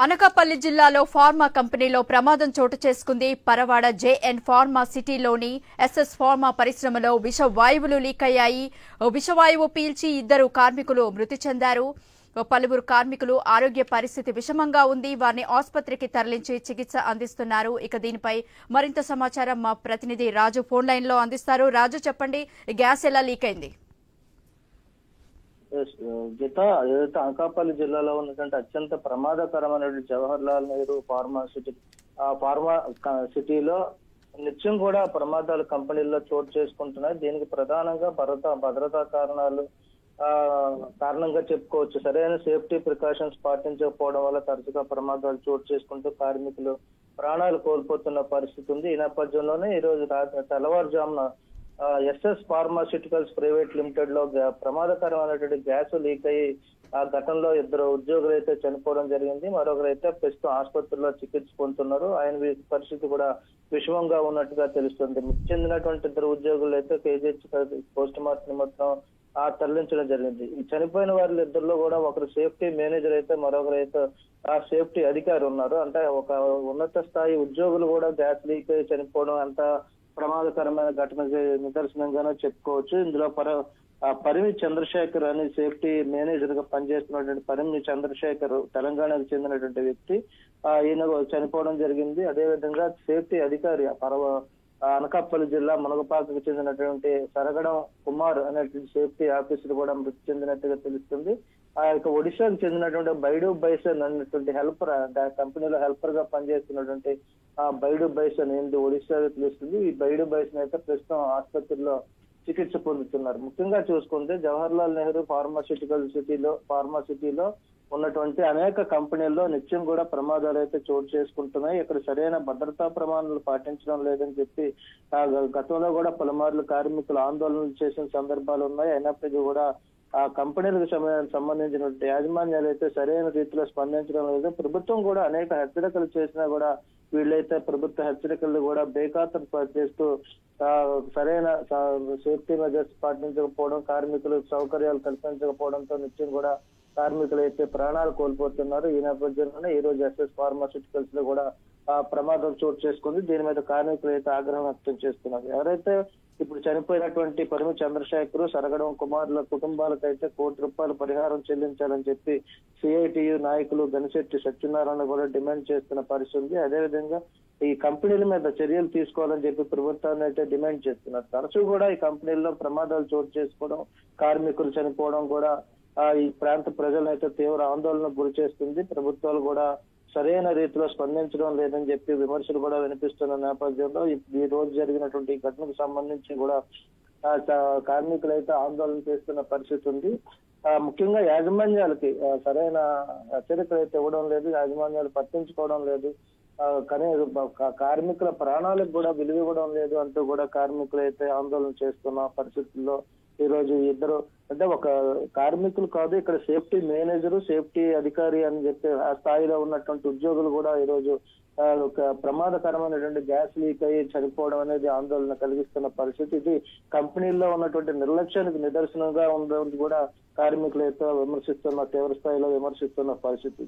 అనకాపల్లి జిల్లాలో ఫార్మా కంపెనీలో ప్రమాదం చోటు చేసుకుంది. పరవాడ జేఎన్ ఫార్మా సిటీలోని ఎస్ఎస్ ఫార్మా పరిశ్రమలో విషవాయువులు లీక్ అయ్యాయి. విషవాయువు పీల్చి 2 కార్మికులు మృతి చెందారు. పలువురు కార్మికులు ఆరోగ్య పరిస్థితి విషమంగా ఉంది. వారిని ఆసుపత్రికి తరలించి చికిత్స అందిస్తున్నారు. ఇక దీనిపై మరింత సమాచారం మా ప్రతినిధి రాజు ఫోన్ లైన్ లో అందిస్తారు. రాజు, చెప్పండి, గ్యాస్ ఎలా లీక్ అయింది? గీత, ఏదైతే అనకాపల్లి జిల్లాలో ఉన్నటువంటి అత్యంత ప్రమాదకరమైన జవహర్ లాల్ నెహ్రూ ఫార్మా సిటీ, ఆ ఫార్మా సిటీలో నిత్యం కూడా ప్రమాదాలు కంపెనీల్లో చోటు చేసుకుంటున్నాయి. దీనికి ప్రధానంగా భద్రతా కారణంగా చెప్పుకోవచ్చు. సరైన సేఫ్టీ ప్రికాషన్స్ పాటించకపోవడం వల్ల తరచుగా ప్రమాదాలు చోటు చేసుకుంటూ కార్మికులు ప్రాణాలు కోల్పోతున్న పరిస్థితి ఉంది. ఈ నేపథ్యంలోనే ఈ రోజు తెల్లవారుజామున ఎస్ఎస్ ఫార్మాస్యూటికల్స్ ప్రైవేట్ లిమిటెడ్ లో ప్రమాదకరమైనటువంటి గ్యాస్ లీక్ అయ్యి ఆ ఘటనలో 2 ఉద్యోగులు అయితే చనిపోవడం జరిగింది. మరొకరైతే ప్రస్తుతం ఆసుపత్రిలో చికిత్స పొందుతున్నారు. ఆయన పరిస్థితి కూడా విషమంగా ఉన్నట్టుగా తెలుస్తుంది. మృతి చెందినటువంటి 2 ఉద్యోగులు అయితే కేజీహెచ్ పోస్ట్ మార్టం నిమిత్తం తరలించడం జరిగింది. ఈ చనిపోయిన వారి ఇద్దరిలో కూడా ఒకరు సేఫ్టీ మేనేజర్ అయితే మరొకరైతే ఆ సేఫ్టీ అధికారి ఉన్నారు. అంటే ఒక ఉన్నత స్థాయి ఉద్యోగులు కూడా గ్యాస్ లీక్ అయ్యి చనిపోవడం అంత ప్రమాదకరమైన ఘటన నిదర్శనంగానే చెప్పుకోవచ్చు. ఇందులో పరిమి చంద్రశేఖర్ అని సేఫ్టీ మేనేజర్ గా పనిచేస్తున్నటువంటి పరిమి చంద్రశేఖర్ తెలంగాణకు చెందినటువంటి వ్యక్తి, ఈయన చనిపోవడం జరిగింది. అదేవిధంగా సేఫ్టీ అధికారి అనకాపల్లి జిల్లా మునగపాకకు చెందినటువంటి సరగడం కుమార్ అనేటువంటి సేఫ్టీ ఆఫీసర్ కూడా మృతి చెందినట్టుగా తెలుస్తుంది. ఆ యొక్క ఒడిశాకు చెందినటువంటి బైడు బైసన్ అనేటువంటి హెల్పర్, కంపెనీలో హెల్పర్ గా పనిచేస్తున్నటువంటి బైడు బైసన్ ఏంటి ఒడిశాలో తెలుస్తుంది. ఈ బైడు బైసన్ అయితే ప్రస్తుతం ఆసుపత్రిలో చికిత్స పొందుతున్నారు. ముఖ్యంగా చూసుకుంటే జవహర్ లాల్ నెహ్రూ ఫార్మా సిటీలో ఉన్నటువంటి అనేక కంపెనీల్లో నిత్యం కూడా ప్రమాదాలు అయితే చోటు చేసుకుంటున్నాయి. ఇక్కడ సరైన భద్రతా ప్రమాణాలు పాటించడం లేదని చెప్పి గతంలో కూడా పలుమార్లు కార్మికులు ఆందోళనలు చేసిన సందర్భాలు ఉన్నాయి. అయినప్పటికీ కూడా ఆ కంపెనీలకు సంబంధించినటువంటి యాజమాన్యాలు అయితే సరైన రీతిలో స్పందించడం లేదు. ప్రభుత్వం కూడా అనేక హెచ్చరికలు చేసినా కూడా వీళ్ళైతే ప్రభుత్వ హెచ్చరికలు కూడా బేఖాతరు చేస్తూ సరైన సేఫ్టీ మెజర్స్ పాటించకపోవడం, కార్మికులు సౌకర్యాలు కల్పించకపోవడంతో నిత్యం కూడా కార్మికులు అయితే ప్రాణాలు కోల్పోతున్నారు. ఈ నేపథ్యంలోనే ఈ రోజు ఎస్ఎస్ ఫార్మాస్యూటికల్స్ లో కూడా ప్రమాదం చోటు చేసుకుంది. దీని మీద కార్మికులు అయితే ఆగ్రహం వ్యక్తం చేస్తున్నారు. ఎవరైతే ఇప్పుడు చనిపోయినటువంటి పరిమి చంద్రశేఖర్, సరగడం కుమారుల కుటుంబాలకైతే ₹1 కోటి పరిహారం చెల్లించాలని చెప్పి సిఐటియు నాయకులు గనిశెట్టి సత్యనారాయణ కూడా డిమాండ్ చేస్తున్న పరిస్థితి. అదేవిధంగా ఈ కంపెనీల మీద చర్యలు తీసుకోవాలని చెప్పి ప్రభుత్వాన్ని అయితే డిమాండ్ చేస్తున్నారు. తరచూ కూడా ఈ కంపెనీల్లో ప్రమాదాలు చోటు చేసుకోవడం, కార్మికులు చనిపోవడం కూడా ఈ ప్రాంత ప్రజలైతే తీవ్ర ఆందోళనకు గురి చేస్తుంది. ప్రభుత్వాలు కూడా సరైన రీతిలో స్పందించడం లేదని చెప్పి విమర్శలు కూడా వినిపిస్తున్న నేపథ్యంలో ఈ రోజు జరిగినటువంటి ఘటనకు సంబంధించి కూడా కార్మికులు అయితే ఆందోళన చేస్తున్న పరిస్థితి ఉంది. ముఖ్యంగా యాజమాన్యాలకి సరైన హెచ్చరికలు అయితే ఇవ్వడం లేదు, యాజమాన్యాలు పట్టించుకోవడం లేదు, కానీ కార్మికుల ప్రాణాలకు కూడా విలువ ఇవ్వడం లేదు అంటూ కూడా కార్మికులు అయితే ఆందోళన చేస్తున్న పరిస్థితుల్లో ఈ రోజు 2 అంటే ఒక కార్మికులు కాదు, ఇక్కడ సేఫ్టీ మేనేజరు, సేఫ్టీ అధికారి అని చెప్పి ఆ స్థాయిలో ఉన్నటువంటి ఉద్యోగులు కూడా ఈ రోజు ఒక ప్రమాదకరమైనటువంటి గ్యాస్ లీక్ అయ్యి చనిపోవడం అనేది ఆందోళన కలిగిస్తున్న పరిస్థితి. ఇది కంపెనీల్లో ఉన్నటువంటి నిర్లక్ష్యానికి నిదర్శనంగా ఉందని కూడా కార్మికులు అయితే తీవ్ర స్థాయిలో విమర్శిస్తున్న పరిస్థితి.